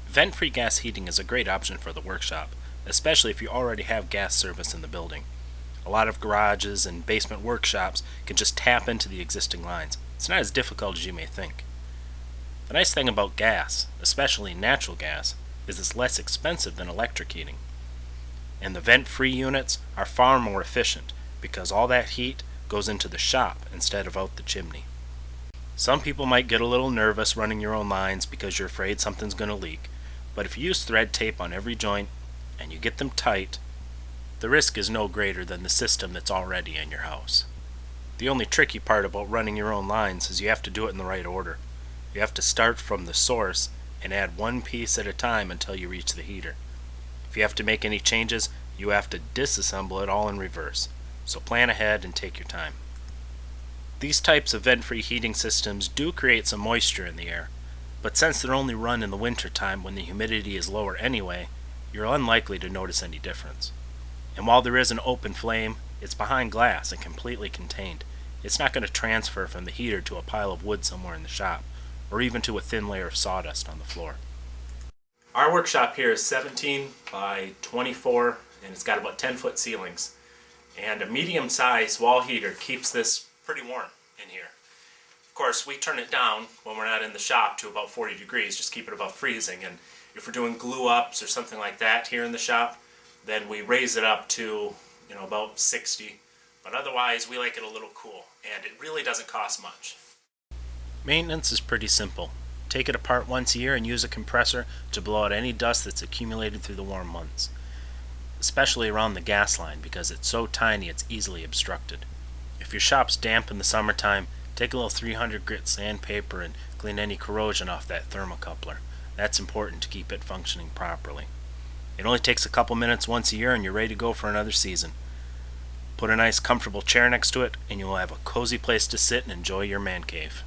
Vent-free gas heating is a great option for the workshop, especially if you already have gas service in the building. A lot of garages and basement workshops can just tap into the existing lines. It's not as difficult as you may think. The nice thing about gas, especially natural gas, is it's less expensive than electric heating. And the vent-free units are far more efficient because all that heat goes into the shop instead of out the chimney. Some people might get a little nervous running your own lines because you're afraid something's going to leak, but if you use thread tape on every joint and you get them tight, the risk is no greater than the system that's already in your house. The only tricky part about running your own lines is you have to do it in the right order. You have to start from the source and add one piece at a time until you reach the heater. If you have to make any changes, you have to disassemble it all in reverse. So plan ahead and take your time. These types of vent-free heating systems do create some moisture in the air, but since they're only run in the winter time when the humidity is lower anyway, you're unlikely to notice any difference. And while there is an open flame, it's behind glass and completely contained. It's not going to transfer from the heater to a pile of wood somewhere in the shop, or even to a thin layer of sawdust on the floor. Our workshop here is 17 by 24, and it's got about 10-foot ceilings. And a medium-sized wall heater keeps this pretty warm in here. Of course, we turn it down when we're not in the shop to about 40 degrees, just keep it above freezing. And if we're doing glue-ups or something like that here in the shop, then we raise it up to, about 60. But otherwise, we like it a little cool, and it really doesn't cost much. Maintenance is pretty simple. Take it apart once a year and use a compressor to blow out any dust that's accumulated through the warm months, especially around the gas line because it's so tiny it's easily obstructed. If your shop's damp in the summertime, take a little 300 grit sandpaper and clean any corrosion off that thermocoupler. That's important to keep it functioning properly. It only takes a couple minutes once a year and you're ready to go for another season. Put a nice comfortable chair next to it and you'll have a cozy place to sit and enjoy your man cave.